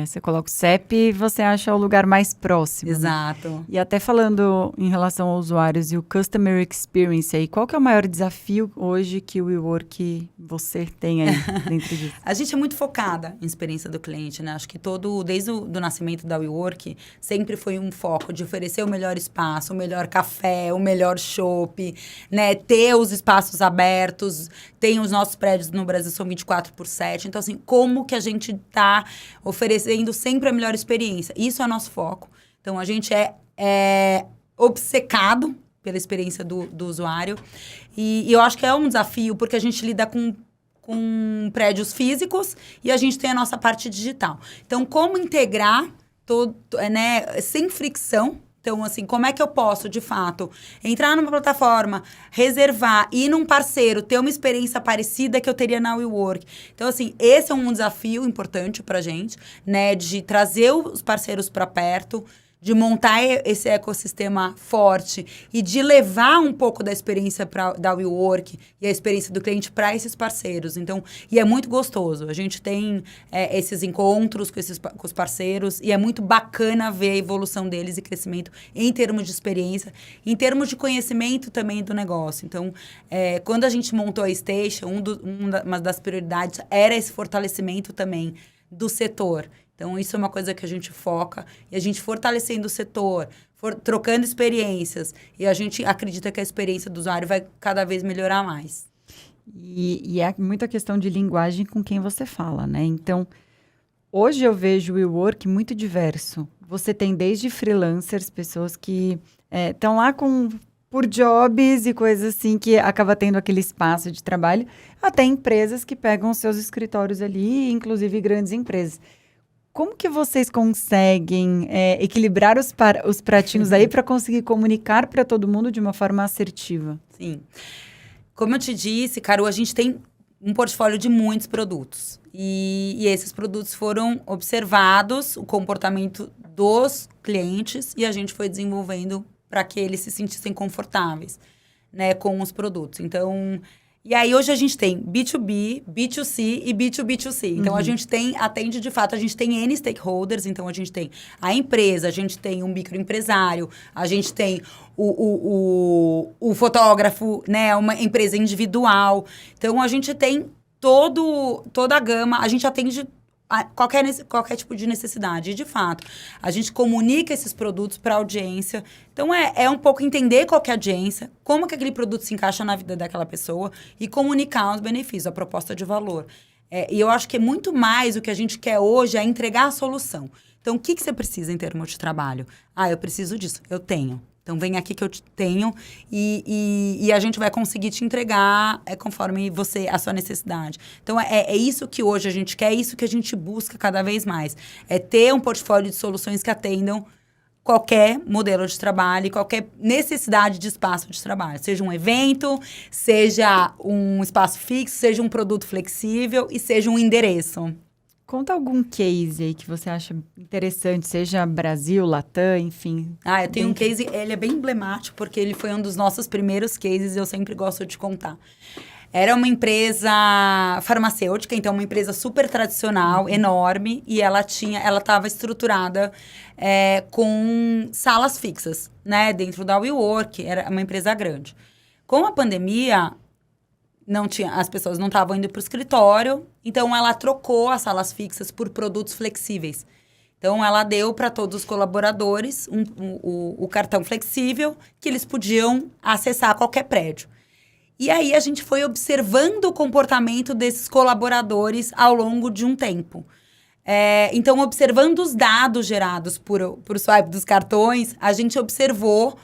Você coloca o CEP e você acha o lugar mais próximo. Exato. E até falando em relação aos usuários e o Customer Experience aí, qual que é o maior desafio hoje que o WeWork você tem aí dentro disso? A gente é muito focada em experiência do cliente, né? Acho que desde o do nascimento da WeWork, sempre foi um foco de oferecer o melhor espaço, o melhor café, o melhor chopp, né? Ter os espaços abertos. Tem os nossos prédios no Brasil, são 24/7. Então, assim, como que a gente está oferecendo sempre a melhor experiência? Isso é nosso foco. Então, a gente é obcecado pela experiência do usuário. E eu acho que é um desafio, porque a gente lida com prédios físicos e a gente tem a nossa parte digital. Então, como integrar né, sem fricção? Então, assim, como é que eu posso, de fato, entrar numa plataforma, reservar, ir num parceiro, ter uma experiência parecida que eu teria na WeWork? Então, assim, esse é um desafio importante pra gente, né? De trazer os parceiros para perto, de montar esse ecossistema forte e de levar um pouco da experiência da WeWork e a experiência do cliente para esses parceiros. Então, e é muito gostoso. A gente tem esses encontros com os parceiros e é muito bacana ver a evolução deles e crescimento em termos de experiência, em termos de conhecimento também do negócio. Então, quando a gente montou a Station, uma das prioridades era esse fortalecimento também do setor. Então, isso é uma coisa que a gente foca. E a gente fortalecendo o setor, trocando experiências. E a gente acredita que a experiência do usuário vai cada vez melhorar mais. E é muita questão de linguagem com quem você fala, né? Então, hoje eu vejo o WeWork muito diverso. Você tem desde freelancers, pessoas que estão lá por jobs e coisas assim, que acaba tendo aquele espaço de trabalho, até empresas que pegam seus escritórios ali, inclusive grandes empresas. Como que vocês conseguem equilibrar os pratinhos aí para conseguir comunicar para todo mundo de uma forma assertiva? Sim. Como eu te disse, Caru, a gente tem um portfólio de muitos produtos. E esses produtos foram observados, o comportamento dos clientes, e a gente foi desenvolvendo para que eles se sentissem confortáveis, né, com os produtos. Então... E aí, hoje a gente tem B2B, B2C e B2B2C. Então, a gente atende de fato, a gente tem N stakeholders. Então, a gente tem a empresa, a gente tem um microempresário, a gente tem o fotógrafo, né? Uma empresa individual. Então, a gente tem toda a gama, a gente atende qualquer tipo de necessidade. E, de fato, a gente comunica esses produtos para a audiência. Então, é um pouco entender qual que é a audiência, como que aquele produto se encaixa na vida daquela pessoa e comunicar os benefícios, a proposta de valor. E eu acho que é muito mais o que a gente quer hoje é entregar a solução. Então, o que você precisa em termos de trabalho? Eu preciso disso. Eu tenho. Então, vem aqui que eu tenho e a gente vai conseguir te entregar conforme a sua necessidade. Então, é isso que hoje a gente quer, é isso que a gente busca cada vez mais. É ter um portfólio de soluções que atendam qualquer modelo de trabalho e qualquer necessidade de espaço de trabalho. Seja um evento, seja um espaço fixo, seja um produto flexível e seja um endereço. Conta algum case aí que você acha interessante, seja Brasil, Latam, enfim. Eu tenho um case, ele é bem emblemático, porque ele foi um dos nossos primeiros cases e eu sempre gosto de contar. Era uma empresa farmacêutica, então uma empresa super tradicional, enorme, e ela estava estruturada com salas fixas, né, dentro da WeWork, era uma empresa grande. Com a pandemia, as pessoas não estavam indo para o escritório, então ela trocou as salas fixas por produtos flexíveis. Então, ela deu para todos os colaboradores o cartão flexível que eles podiam acessar qualquer prédio. E aí, a gente foi observando o comportamento desses colaboradores ao longo de um tempo. Então, observando os dados gerados por swipe dos cartões, a gente observou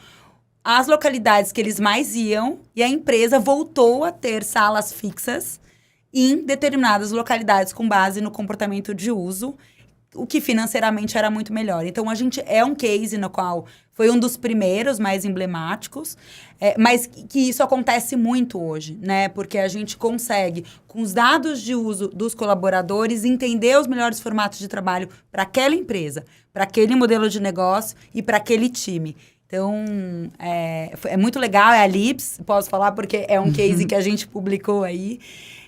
as localidades que eles mais iam e a empresa voltou a ter salas fixas em determinadas localidades com base no comportamento de uso, o que financeiramente era muito melhor. Então, a gente é um case no qual foi um dos primeiros mais emblemáticos, mas que isso acontece muito hoje, né? Porque a gente consegue, com os dados de uso dos colaboradores, entender os melhores formatos de trabalho para aquela empresa, para aquele modelo de negócio e para aquele time. Então, é muito legal, é a Lips, posso falar, porque é um case que a gente publicou aí.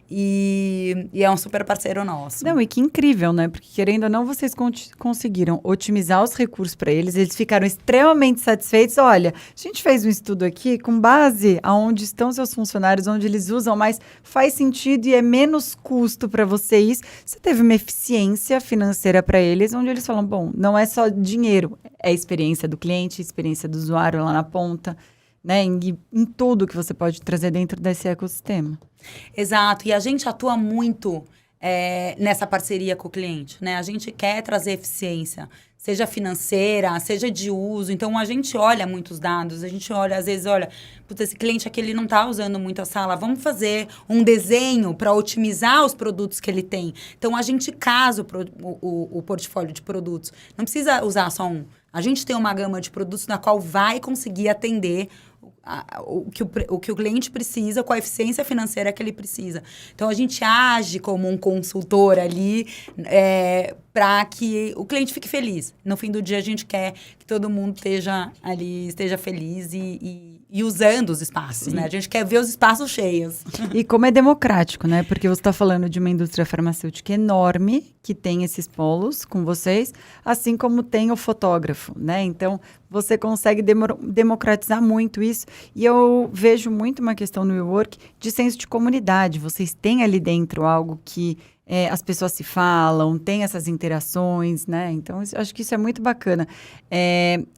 E é um super parceiro nosso. Não, e que incrível, né? Porque, querendo ou não, vocês conseguiram otimizar os recursos para eles ficaram extremamente satisfeitos. Olha, a gente fez um estudo aqui com base aonde estão seus funcionários, onde eles usam mais, faz sentido e é menos custo para vocês. Você teve uma eficiência financeira para eles, onde eles falam, bom, não é só dinheiro, é a experiência do cliente, a experiência do usuário lá na ponta, né? Em tudo que você pode trazer dentro desse ecossistema. Exato, e a gente atua muito nessa parceria com o cliente, né? A gente quer trazer eficiência, seja financeira, seja de uso. Então, a gente olha muitos dados, a gente olha, às vezes, olha, putz, esse cliente aqui, ele não está usando muito a sala, vamos fazer um desenho para otimizar os produtos que ele tem. Então, a gente casa o portfólio de produtos. Não precisa usar só um. A gente tem uma gama de produtos na qual vai conseguir atender o que o cliente precisa, com a eficiência financeira que ele precisa. Então, a gente age como um consultor ali para que o cliente fique feliz. No fim do dia, a gente quer que todo mundo esteja feliz e usando os espaços, né? A gente quer ver os espaços cheios. E como é democrático, né? Porque você está falando de uma indústria farmacêutica enorme, que tem esses polos com vocês, assim como tem o fotógrafo, né? Então, você consegue democratizar muito isso. E eu vejo muito uma questão no WeWork de senso de comunidade. Vocês têm ali dentro algo que as pessoas se falam, tem essas interações, né? Então, acho que isso é muito bacana.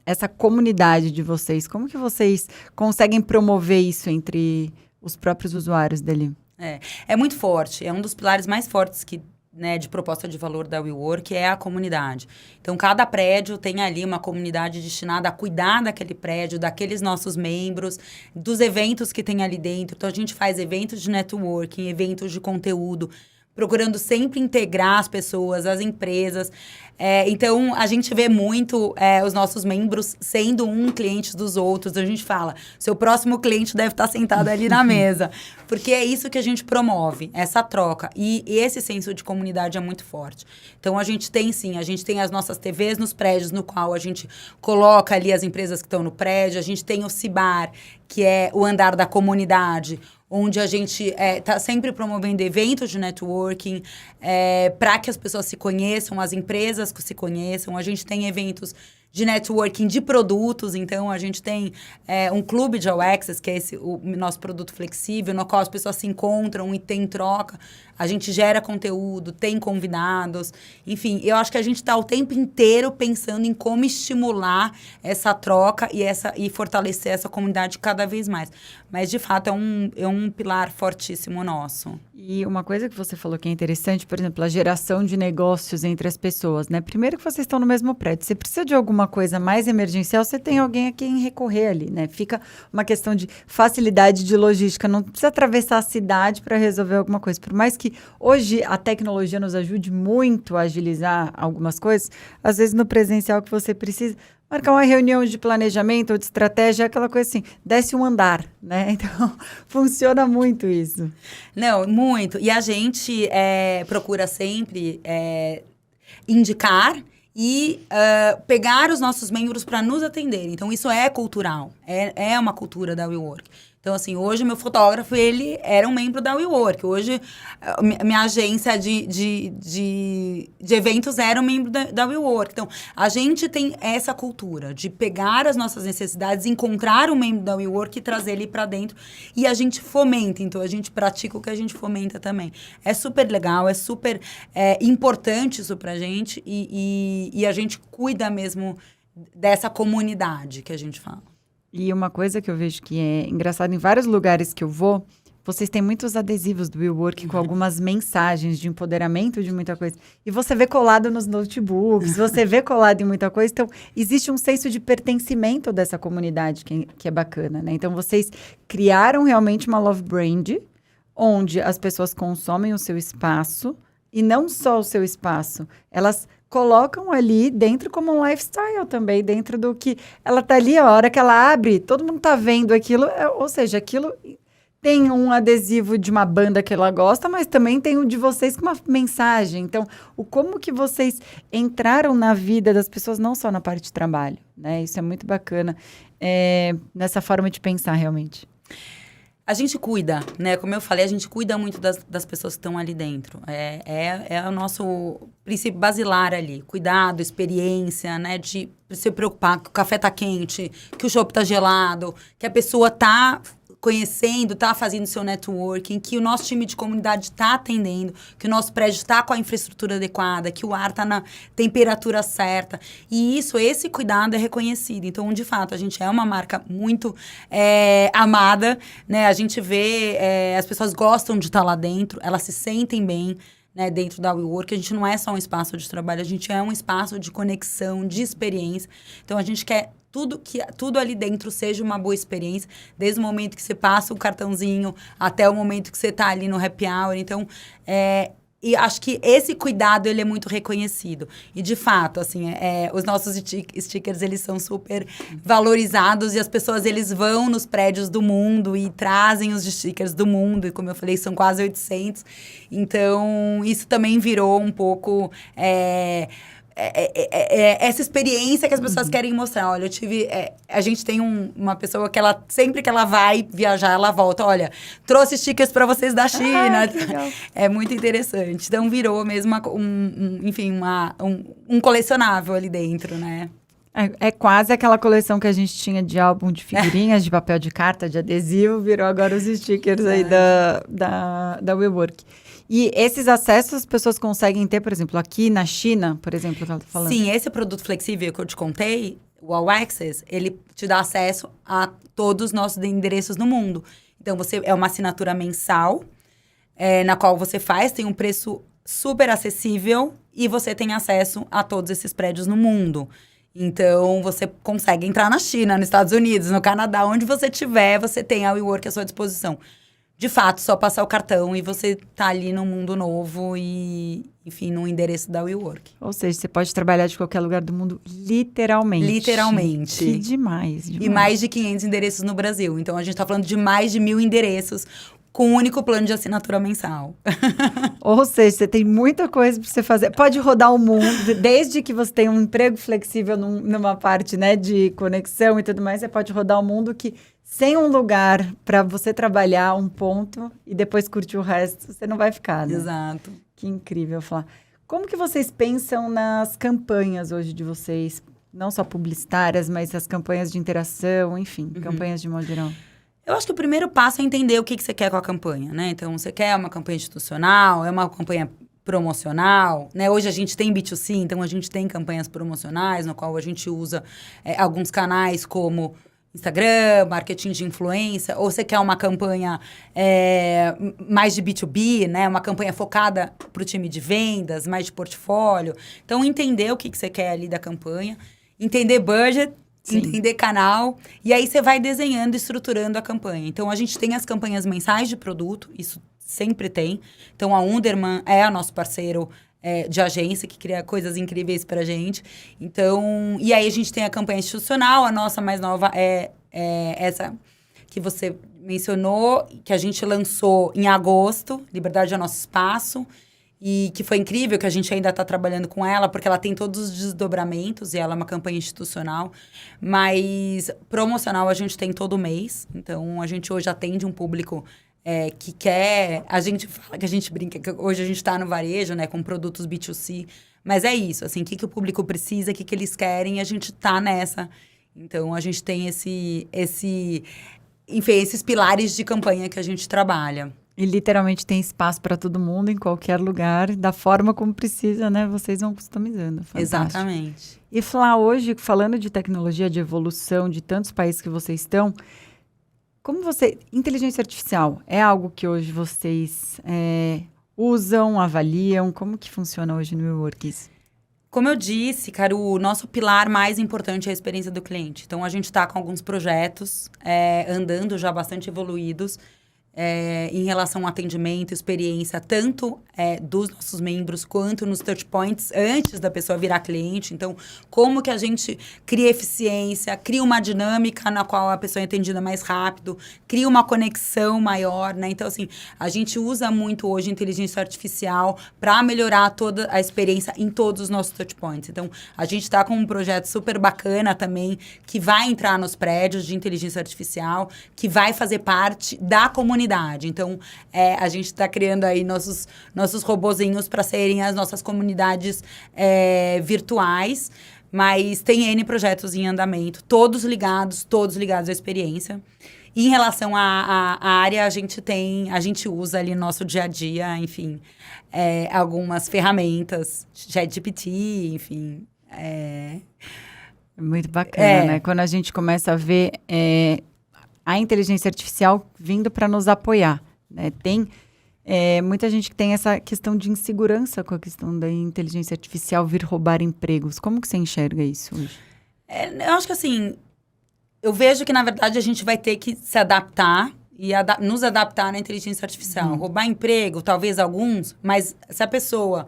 Essa comunidade de vocês, como que vocês conseguem promover isso entre os próprios usuários dali? É muito forte. É um dos pilares mais fortes de proposta de valor da WeWork é a comunidade. Então, cada prédio tem ali uma comunidade destinada a cuidar daquele prédio, daqueles nossos membros, dos eventos que tem ali dentro. Então, a gente faz eventos de networking, eventos de conteúdo, procurando sempre integrar as pessoas, as empresas. Então, a gente vê muito os nossos membros sendo um cliente dos outros. A gente fala, seu próximo cliente deve estar sentado ali na mesa. Porque é isso que a gente promove, essa troca. E esse senso de comunidade é muito forte. Então, a gente tem as nossas TVs nos prédios, no qual a gente coloca ali as empresas que estão no prédio. A gente tem o Cibar, que é o andar da comunidade, onde a gente está sempre promovendo eventos de networking para que as pessoas se conheçam, as empresas que se conheçam. A gente tem eventos de networking de produtos, então a gente tem um clube de All Access, que é o nosso produto flexível, no qual as pessoas se encontram e tem troca. A gente gera conteúdo, tem convidados. Enfim, eu acho que a gente está o tempo inteiro pensando em como estimular essa troca e fortalecer essa comunidade cada vez mais. Mas, de fato, é um pilar fortíssimo nosso. E uma coisa que você falou que é interessante, por exemplo, a geração de negócios entre as pessoas, né? Primeiro que vocês estão no mesmo prédio. Você precisa de alguma coisa mais emergencial, você tem alguém a quem recorrer ali, né? Fica uma questão de facilidade de logística. Não precisa atravessar a cidade para resolver alguma coisa. Por mais que hoje a tecnologia nos ajude muito a agilizar algumas coisas, às vezes no presencial que você precisa marcar uma reunião de planejamento ou de estratégia, aquela coisa assim, desce um andar, né? Então, funciona muito isso. Não, muito. E a gente procura sempre indicar e pegar os nossos membros para nos atenderem. Então, isso é cultural, é uma cultura da WeWork. Então, assim, hoje o meu fotógrafo, ele era um membro da WeWork. Hoje, minha agência de eventos era um membro da WeWork. Então, a gente tem essa cultura de pegar as nossas necessidades, encontrar um membro da WeWork e trazer ele para dentro. E a gente fomenta, então, a gente pratica o que a gente fomenta também. É super legal, é super importante isso pra gente e a gente cuida mesmo dessa comunidade que a gente fala. E uma coisa que eu vejo que é engraçado, em vários lugares que eu vou, vocês têm muitos adesivos do WeWork com algumas mensagens de empoderamento de muita coisa. E você vê colado nos notebooks, você vê colado em muita coisa. Então, existe um senso de pertencimento dessa comunidade que é bacana, né? Então, vocês criaram realmente uma love brand, onde as pessoas consomem o seu espaço, e não só o seu espaço, elas colocam ali dentro como um lifestyle também, dentro do que ela tá ali, a hora que ela abre, todo mundo tá vendo aquilo, ou seja, aquilo tem um adesivo de uma banda que ela gosta, mas também tem o de vocês com uma mensagem. Então, como que vocês entraram na vida das pessoas, não só na parte de trabalho, né? Isso é muito bacana, nessa forma de pensar realmente. A gente cuida, né? Como eu falei, a gente cuida muito das pessoas que estão ali dentro. É o nosso princípio basilar ali. Cuidado, experiência, né? De se preocupar que o café tá quente, que o chopp tá gelado, que a pessoa tá conhecendo, tá fazendo seu networking, que o nosso time de comunidade tá atendendo, que o nosso prédio tá com a infraestrutura adequada, que o ar tá na temperatura certa. E esse cuidado é reconhecido. Então, de fato, a gente é uma marca muito amada, né? A gente vê, as pessoas gostam de estar lá dentro, elas se sentem bem, né, dentro da WeWork. A gente não é só um espaço de trabalho, a gente é um espaço de conexão, de experiência. Então, a gente quer que tudo ali dentro seja uma boa experiência, desde o momento que você passa o cartãozinho até o momento que você está ali no happy hour. Então, e acho que esse cuidado, ele é muito reconhecido. E, de fato, assim, os nossos stickers, eles são super valorizados e as pessoas, eles vão nos prédios do mundo e trazem os stickers do mundo. E, como eu falei, são quase 800. Então, isso também virou um pouco... essa experiência que as pessoas querem mostrar. Olha, a gente tem uma pessoa que ela, sempre que ela vai viajar, ela volta. Olha, trouxe stickers para vocês da China. Que legal. É muito interessante. Então, virou mesmo, um colecionável ali dentro, né? É quase aquela coleção que a gente tinha de álbum de figurinhas, de papel de carta, de adesivo, virou agora os stickers aí da WeWork. E esses acessos as pessoas conseguem ter, por exemplo, aqui na China, por exemplo, que ela está falando? Sim, esse produto flexível que eu te contei, o All Access, ele te dá acesso a todos os nossos endereços no mundo. Então, é uma assinatura mensal, na qual você tem um preço super acessível e você tem acesso a todos esses prédios no mundo. Então, você consegue entrar na China, nos Estados Unidos, no Canadá, onde você estiver, você tem a WeWork à sua disposição. De fato, só passar o cartão e você tá ali num mundo novo e, enfim, no endereço da WeWork. Ou seja, você pode trabalhar de qualquer lugar do mundo, literalmente. Literalmente. Que demais. E mais de 500 endereços no Brasil. Então, a gente tá falando de mais de 1.000 endereços com um único plano de assinatura mensal. Ou seja, você tem muita coisa para você fazer. Pode rodar o mundo, desde que você tenha um emprego flexível numa parte, né, de conexão e tudo mais, você pode rodar o mundo que, sem um lugar para você trabalhar um ponto e depois curtir o resto, você não vai ficar, né? Exato. Que incrível falar. Como que vocês pensam nas campanhas hoje de vocês? Não só publicitárias, mas as campanhas de interação, enfim, campanhas de modo geral. Eu acho que o primeiro passo é entender o que você quer com a campanha, né? Então, você quer uma campanha institucional, é uma campanha promocional, né? Hoje a gente tem B2C, então a gente tem campanhas promocionais, no qual a gente usa alguns canais como Instagram, marketing de influência, ou você quer uma campanha mais de B2B, né? Uma campanha focada para o time de vendas, mais de portfólio. Então, entender o que você quer ali da campanha, entender budget, sim, entender canal, e aí você vai desenhando e estruturando a campanha. Então, a gente tem as campanhas mensais de produto, isso sempre tem. Então, a Underman é o nosso parceiro de agência, que cria coisas incríveis pra gente. Então, e aí a gente tem a campanha institucional, a nossa mais nova é essa que você mencionou, que a gente lançou em agosto, Liberdade é Nosso Espaço, e que foi incrível, que a gente ainda está trabalhando com ela, porque ela tem todos os desdobramentos, e ela é uma campanha institucional, mas promocional a gente tem todo mês. Então, a gente hoje atende um público que quer... A gente fala que a gente brinca, que hoje a gente está no varejo, né, com produtos B2C, mas é isso, assim, o que o público precisa, o que eles querem, e a gente está nessa. Então, a gente tem enfim, esses pilares de campanha que a gente trabalha. E literalmente tem espaço para todo mundo, em qualquer lugar, da forma como precisa, né? Vocês vão customizando. Fantástico. Exatamente. E, Flá, hoje, falando de tecnologia, de evolução, de tantos países que vocês estão, inteligência artificial é algo que hoje vocês usam, avaliam? Como que funciona hoje no WeWorks? Como eu disse, cara, o nosso pilar mais importante é a experiência do cliente. Então, a gente está com alguns projetos andando já bastante evoluídos, em relação ao atendimento, experiência, tanto dos nossos membros, quanto nos touch points, antes da pessoa virar cliente. Então, como que a gente cria eficiência, cria uma dinâmica na qual a pessoa é atendida mais rápido, cria uma conexão maior, né? Então, assim, a gente usa muito hoje inteligência artificial para melhorar toda a experiência em todos os nossos touch points. Então, a gente está com um projeto super bacana também, que vai entrar nos prédios de inteligência artificial, que vai fazer parte da comunidade. Então, a gente está criando aí nossos robozinhos para serem as nossas comunidades virtuais, mas tem N projetos em andamento, todos ligados à experiência. E em relação à área, a gente usa ali no nosso dia a dia, enfim, algumas ferramentas, ChatGPT, enfim. Muito bacana, né? Quando a gente começa a ver a inteligência artificial vindo para nos apoiar, né? Tem muita gente que tem essa questão de insegurança com a questão da inteligência artificial vir roubar empregos. Como que você enxerga isso hoje? Eu acho que, assim, eu vejo que, na verdade, a gente vai ter que se adaptar e nos adaptar na inteligência artificial. Roubar emprego, talvez alguns, mas se a pessoa...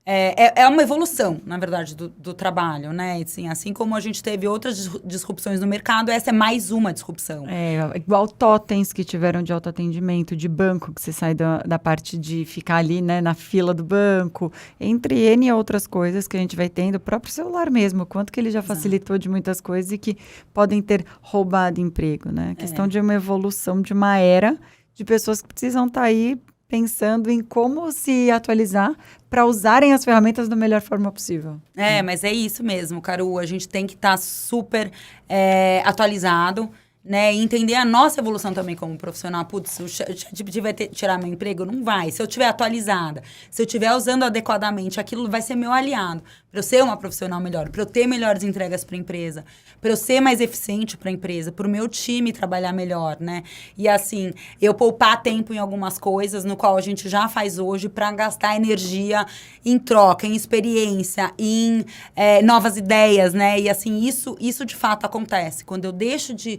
É uma evolução, na verdade, do trabalho, né? Assim como a gente teve outras disrupções no mercado, essa é mais uma disrupção. Igual totens que tiveram de autoatendimento, de banco, que você sai da parte de ficar ali, né, na fila do banco, entre N outras coisas que a gente vai tendo, o próprio celular mesmo, quanto que ele já facilitou de muitas coisas e que podem ter roubado emprego, né? Questão de uma evolução de uma era de pessoas que precisam estar aí pensando em como se atualizar para usarem as ferramentas da melhor forma possível. Mas é isso mesmo, Caru. A gente tem que estar super atualizado, né? E entender a nossa evolução também como profissional. Putz, o ChatGPT vai tirar meu emprego? Não vai. Se eu estiver atualizada, se eu estiver usando adequadamente, aquilo vai ser meu aliado. Para eu ser uma profissional melhor, para eu ter melhores entregas para a empresa, para eu ser mais eficiente para a empresa, para o meu time trabalhar melhor, né? E assim, eu poupar tempo em algumas coisas, no qual a gente já faz hoje, para gastar energia em troca, em experiência, em novas ideias, né? E assim, isso de fato acontece. Quando eu deixo de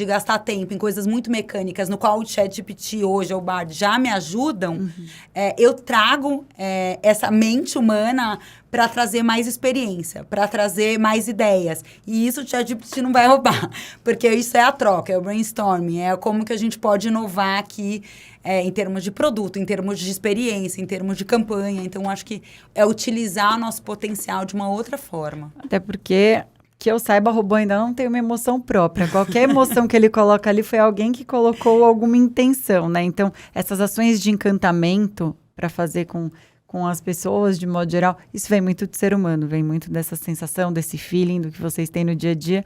gastar tempo em coisas muito mecânicas, no qual o ChatGPT hoje, ou o Bard, já me ajudam, eu trago essa mente humana para trazer mais experiência, para trazer mais ideias. E isso o ChatGPT não vai roubar, porque isso é a troca, é o brainstorming, é como que a gente pode inovar aqui em termos de produto, em termos de experiência, em termos de campanha. Então, acho que é utilizar o nosso potencial de uma outra forma. Até porque... que eu saiba, o robô ainda não tem uma emoção própria. Qualquer emoção que ele coloca ali foi alguém que colocou alguma intenção, né? Então, essas ações de encantamento para fazer com as pessoas, de modo geral, isso vem muito do ser humano, vem muito dessa sensação, desse feeling do que vocês têm no dia a dia.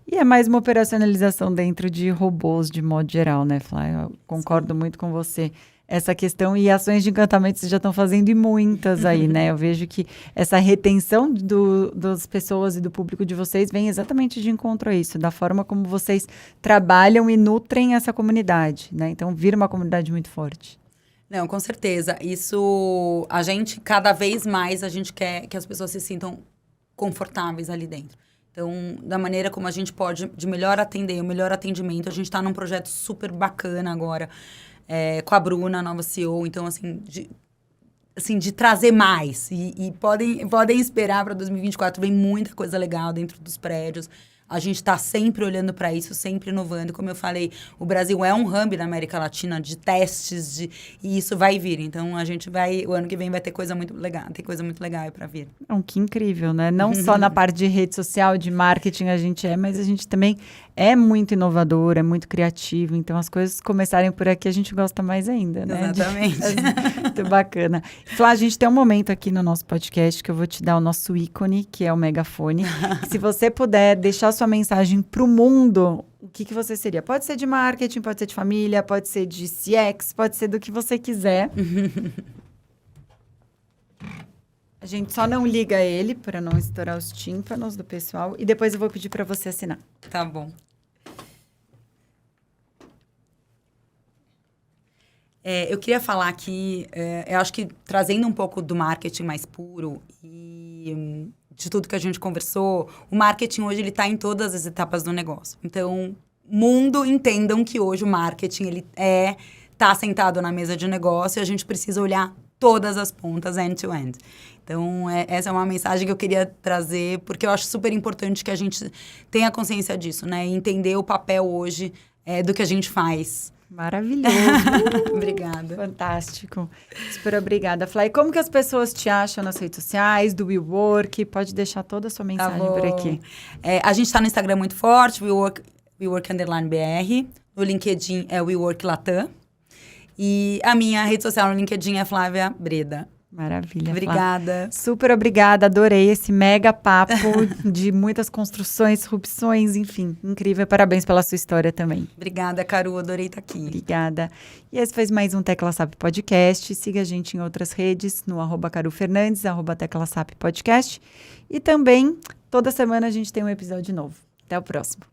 E é mais uma operacionalização dentro de robôs, de modo geral, né, Flá? Eu concordo muito com você. Essa questão e ações de encantamento vocês já estão fazendo e muitas aí, né? Eu vejo que essa retenção das pessoas e do público de vocês vem exatamente de encontro a isso, da forma como vocês trabalham e nutrem essa comunidade, né? Então, vira uma comunidade muito forte. Não, com certeza. Isso, cada vez mais, a gente quer que as pessoas se sintam confortáveis ali dentro. Então, da maneira como a gente pode, de melhor atender, o melhor atendimento, a gente está num projeto super bacana agora, com a Bruna, a nova CEO, então, assim, de trazer mais. E podem esperar para 2024, vem muita coisa legal dentro dos prédios. A gente está sempre olhando para isso, sempre inovando. Como eu falei, o Brasil é um hub na América Latina de testes, e isso vai vir. Então, o ano que vem vai ter coisa muito legal, aí para vir. Que incrível, né? Não só na parte de rede social, de marketing a gente mas a gente também é muito inovador, é muito criativo. Então, as coisas começarem por aqui, a gente gosta mais ainda, né? Exatamente. Muito bacana. Flá, a gente tem um momento aqui no nosso podcast que eu vou te dar o nosso ícone, que é o megafone. Se você puder deixar sua mensagem para o mundo, o que você seria? Pode ser de marketing, pode ser de família, pode ser de CX, pode ser do que você quiser. A gente só não liga ele para não estourar os tímpanos do pessoal e depois eu vou pedir para você assinar. Tá bom. Eu queria falar aqui, eu acho que trazendo um pouco do marketing mais puro e de tudo que a gente conversou, o marketing hoje ele está em todas as etapas do negócio. Então, mundo entendam que hoje o marketing ele tá sentado na mesa de negócio e a gente precisa olhar todas as pontas end-to-end. Então, essa é uma mensagem que eu queria trazer, porque eu acho super importante que a gente tenha consciência disso, né? E entender o papel hoje do que a gente faz. Maravilhoso. Obrigada. Fantástico. Super obrigada, Flá. E como que as pessoas te acham nas redes sociais, do WeWork? Pode deixar toda a sua mensagem por aqui. A gente está no Instagram muito forte, WeWork_BR. No LinkedIn é WeWork Latam. E a minha rede social no LinkedIn é Flávia Breda. Maravilha, obrigada. Flá. Super obrigada, adorei esse mega papo de muitas construções, disrupções, enfim, incrível. Parabéns pela sua história também. Obrigada, Caru, adorei estar aqui. Obrigada. E esse foi mais um Tecla SAP Podcast. Siga a gente em outras redes, no @CaruFernandes, @TeclaSAP Podcast. E também, toda semana a gente tem um episódio novo. Até o próximo.